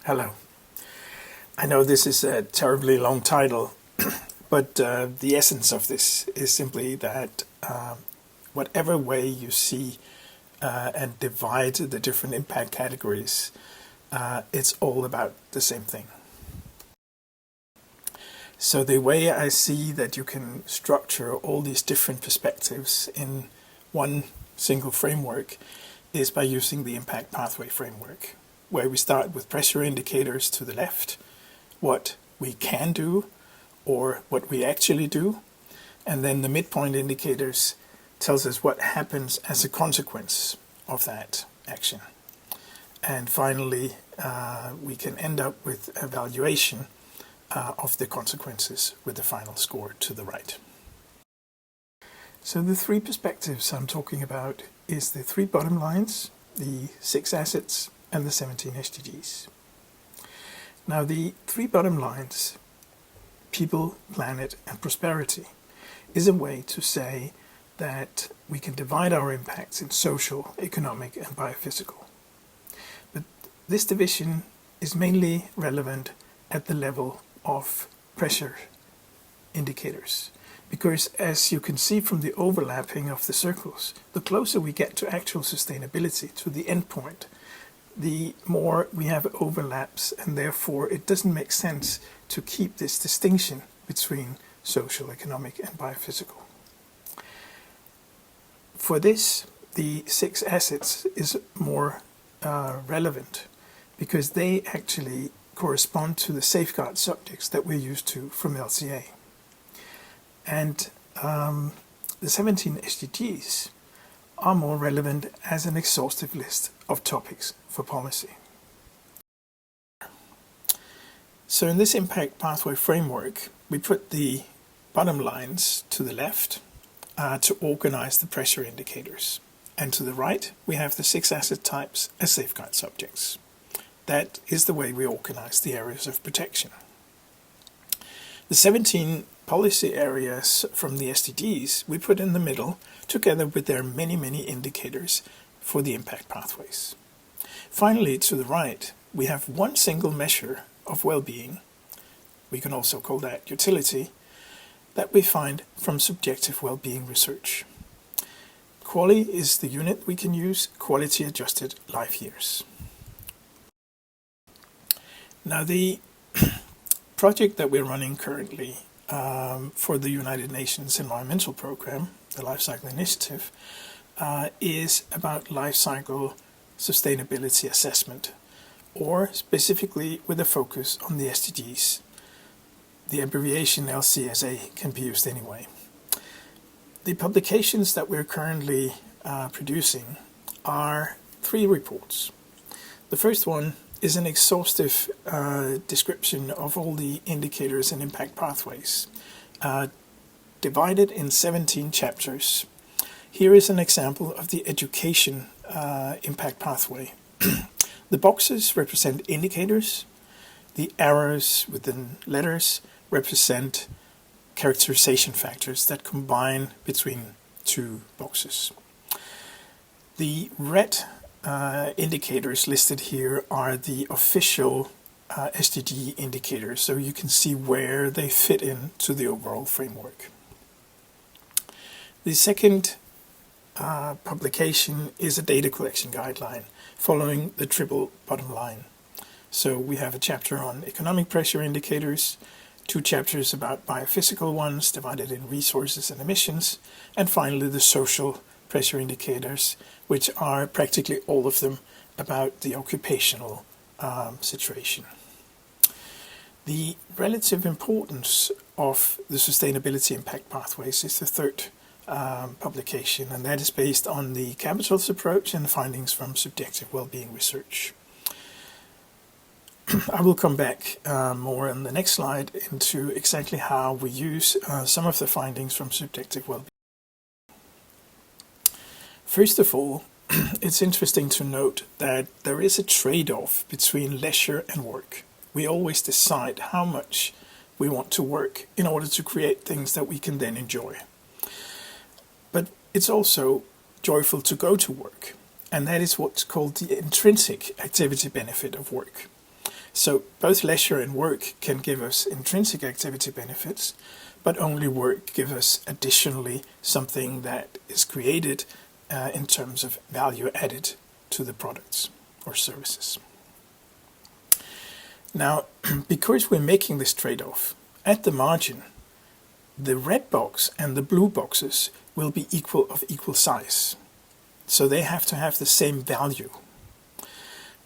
Hello. I know this is a terribly long title, but the essence of this is simply that whatever way you see and divide the different impact categories, it's all about the same thing. So the way I see that you can structure all these different perspectives in one single framework is by using the impact pathway framework, where we start with pressure indicators to the left, what we can do or what we actually do, and then the midpoint indicators tells us what happens as a consequence of that action. And finally, we can end up with evaluation of the consequences with the final score to the right. So the three perspectives I'm talking about is the three bottom lines, the 6 assets, and the 17 SDGs. Now the three bottom lines, people, planet, and prosperity, is a way to say that we can divide our impacts in social, economic, and biophysical. But this division is mainly relevant at the level of pressure indicators, because as you can see from the overlapping of the circles, the closer we get to actual sustainability, to the end point, the more we have overlaps, and therefore it doesn't make sense to keep this distinction between social, economic, and biophysical. For this, the 6 assets is more relevant, because they actually correspond to the safeguard subjects that we're used to from LCA. And the 17 SDGs are more relevant as an exhaustive list of topics for policy. So in this impact pathway framework, we put the bottom lines to the left to organize the pressure indicators. And to the right, we have the 6 asset types as safeguard subjects. That is the way we organize the areas of protection. The 17 policy areas from the SDGs we put in the middle, together with their many indicators for the impact pathways. Finally, to the right, we have one single measure of well-being, we can also call that utility, that we find from subjective well-being research. QALY is the unit we can use, quality adjusted life years. Now the project that we're running currently for the United Nations Environmental Programme, the Life Cycle Initiative, is about life cycle sustainability assessment, or specifically with a focus on the SDGs. The abbreviation LCSA can be used anyway. The publications that we're currently producing are 3 reports. The first one is an exhaustive description of all the indicators and impact pathways, divided in 17 chapters. Here is an example of the education impact pathway. The boxes represent indicators. The arrows within letters represent characterization factors that combine between 2 boxes. The red indicators listed here are the official SDG indicators, so you can see where they fit into the overall framework. The second publication is a data collection guideline following the triple bottom line. So we have a chapter on economic pressure indicators, 2 chapters about biophysical ones divided in resources and emissions, and finally the social pressure indicators, which are practically all of them about the occupational situation. The relative importance of the sustainability impact pathways is the third publication, and that is based on the capitals approach and the findings from subjective well-being research. I will come back more on the next slide into exactly how we use some of the findings from subjective well-being. First of all, it's interesting to note that there is a trade-off between leisure and work. We always decide how much we want to work in order to create things that we can then enjoy. But it's also joyful to go to work, and that is what's called the intrinsic activity benefit of work. So both leisure and work can give us intrinsic activity benefits, but only work gives us additionally something that is created in terms of value added to the products or services. Now, because we're making this trade-off, at the margin, the red box and the blue boxes will be of equal size. So they have to have the same value.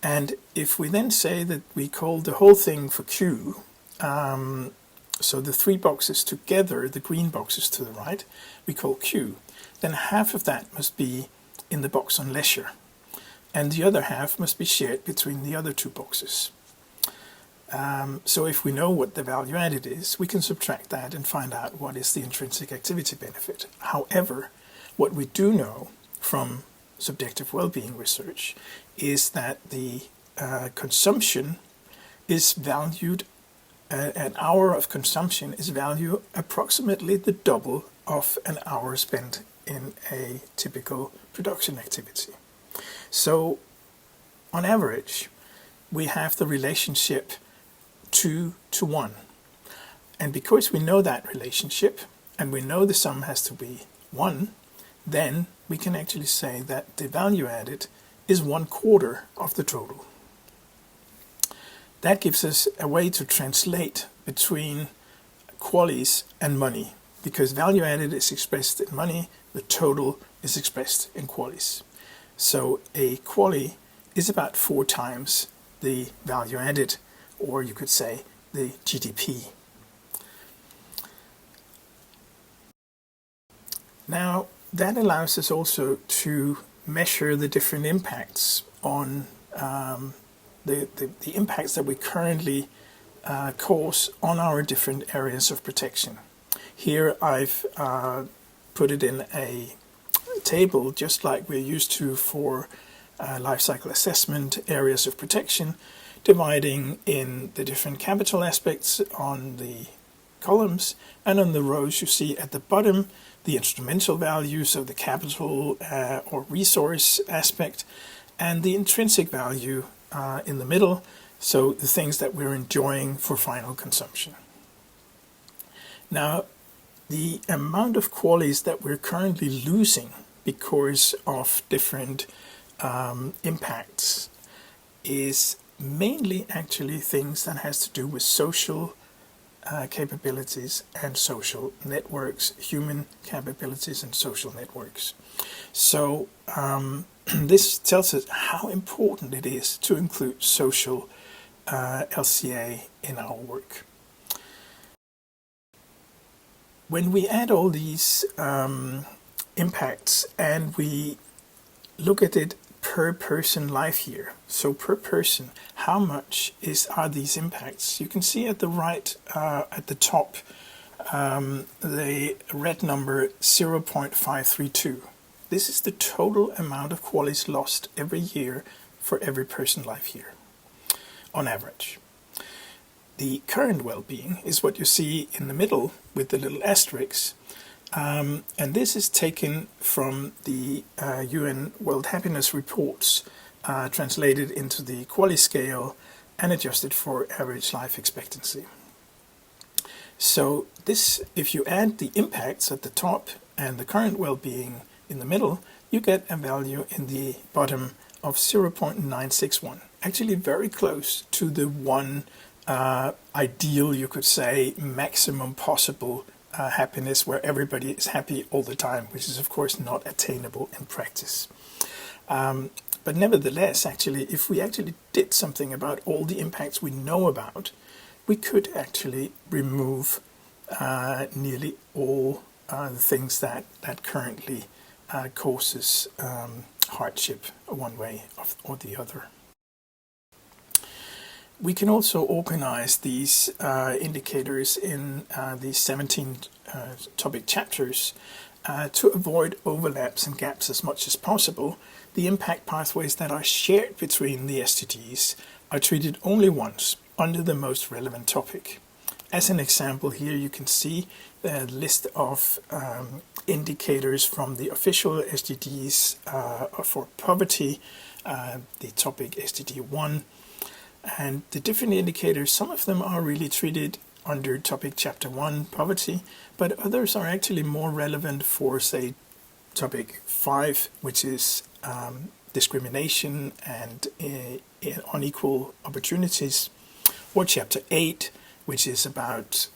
And if we then say that we call the whole thing for Q, so the three boxes together, the green boxes to the right, we call Q, then half of that must be in the box on leisure, and the other half must be shared between the other two boxes. So if we know what the value added is, we can subtract that and find out what is the intrinsic activity benefit. However, what we do know from subjective well-being research is that the consumption is valued, an hour of consumption is valued approximately the double of an hour spent in a typical production activity. So on average, we have the relationship 2 to 1. And because we know that relationship, and we know the sum has to be 1, then we can actually say that the value added is 1/4 of the total. That gives us a way to translate between QALYs and money, because value added is expressed in money, the total is expressed in QALYs. So a QALY is about 4 times the value added, or you could say the GDP. Now, that allows us also to measure the different impacts on the impacts that we currently cause on our different areas of protection. Here I've put it in a table just like we're used to for life cycle assessment areas of protection, dividing in the different capital aspects on the columns, and on the rows you see at the bottom the instrumental values of the capital or resource aspect, and the intrinsic value in the middle, so the things that we're enjoying for final consumption. Now, the amount of QALYs that we're currently losing because of different impacts is mainly actually things that has to do with social capabilities and social networks, human capabilities and social networks. So this tells us how important it is to include social LCA in our work. When we add all these impacts and we look at it per person life year, so per person, how much are these impacts? You can see at the right, at the top, the red number 0.532. This is the total amount of QALYs lost every year for every person life year, on average. The current well-being is what you see in the middle with the little asterisks. And this is taken from the UN World Happiness Reports, translated into the QALY scale and adjusted for average life expectancy. So this, if you add the impacts at the top and the current well-being in the middle, you get a value in the bottom of 0.961. Actually very close to the one ideal, you could say, maximum possible happiness where everybody is happy all the time, which is of course not attainable in practice. But nevertheless, actually, if we actually did something about all the impacts we know about, we could actually remove nearly all the things that currently causes hardship one way or the other. We can also organize these indicators in these 17 topic chapters to avoid overlaps and gaps as much as possible. The impact pathways that are shared between the SDGs are treated only once under the most relevant topic. As an example, here you can see the list of indicators from the official SDGs for poverty, the topic SDG 1, And the different indicators, some of them are really treated under topic chapter 1, poverty, but others are actually more relevant for, say, topic 5, which is discrimination and unequal opportunities, or chapter 8, which is about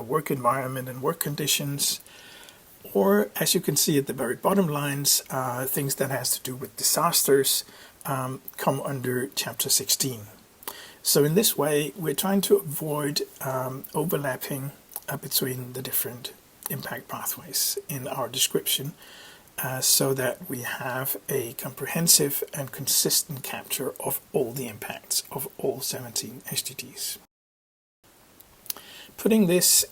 work environment and work conditions, or, as you can see at the very bottom lines, things that has to do with disasters come under chapter 16. So in this way, we're trying to avoid overlapping between the different impact pathways in our description, so that we have a comprehensive and consistent capture of all the impacts of all 17 SDGs. Putting this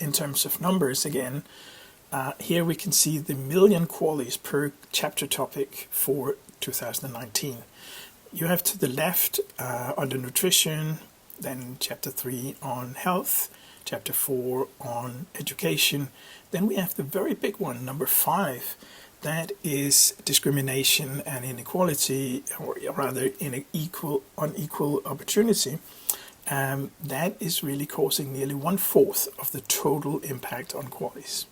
in terms of numbers again, here we can see the million QALYs per chapter topic for 2019. You have to the left under nutrition, then chapter 3 on health, chapter 4 on education. Then we have the very big one, number 5, that is discrimination and inequality, or rather unequal opportunity. That is really causing nearly 1/4 of the total impact on QALYs.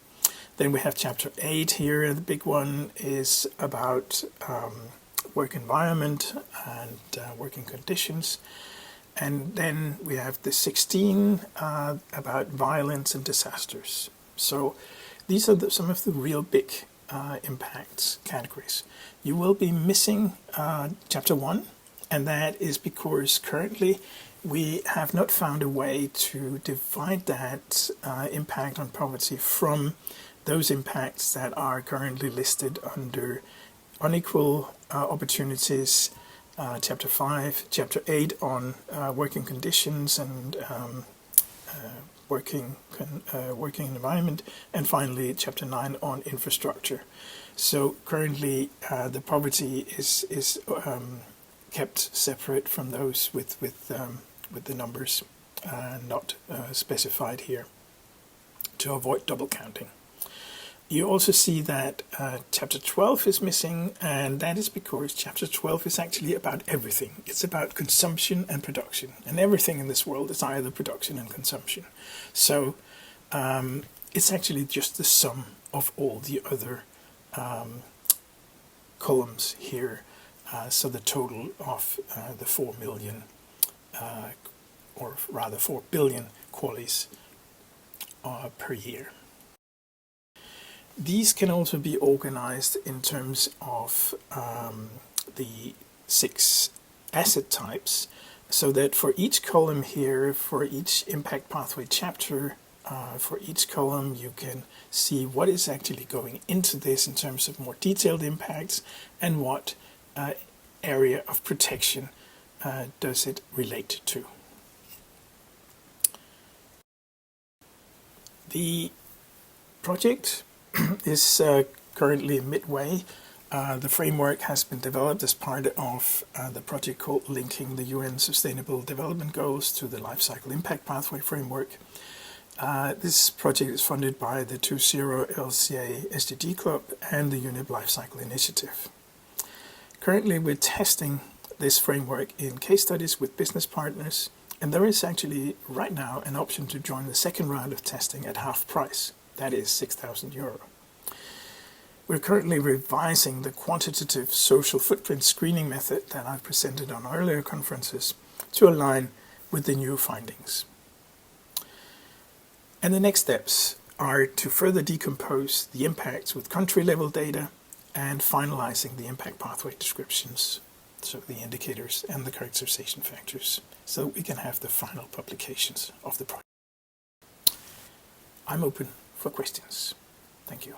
Then we have chapter 8 here. The big one is about work environment and working conditions. And then we have the 16 about violence and disasters. So these are some of the real big impacts categories. You will be missing chapter 1, and that is because currently we have not found a way to divide that impact on poverty from those impacts that are currently listed under unequal opportunities, chapter 5, chapter 8 on working conditions and working environment, and finally chapter 9 on infrastructure. So currently the poverty is kept separate from those with the numbers not specified here to avoid double counting. You also see that chapter 12 is missing, and that is because chapter 12 is actually about everything. It's about consumption and production, and everything in this world is either production and consumption. So it's actually just the sum of all the other columns here. So the total of the 4 million, or rather 4 billion QALYs per year. These can also be organized in terms of the 6 asset types, so that for each column here, for each impact pathway chapter, for each column you can see what is actually going into this in terms of more detailed impacts and what area of protection does it relate to. The project is currently midway. The framework has been developed as part of the project called Linking the UN Sustainable Development Goals to the Life Cycle Impact Pathway Framework. This project is funded by the 2.0 LCSA SDG Club and the UNEP Life Cycle Initiative. Currently we're testing this framework in case studies with business partners, and there is actually right now an option to join the second round of testing at half price. That is €6,000. We're currently revising the quantitative social footprint screening method that I've presented on earlier conferences to align with the new findings. And the next steps are to further decompose the impacts with country-level data and finalizing the impact pathway descriptions, so the indicators and the characterization factors, so we can have the final publications of the project. I'm open for questions. Thank you.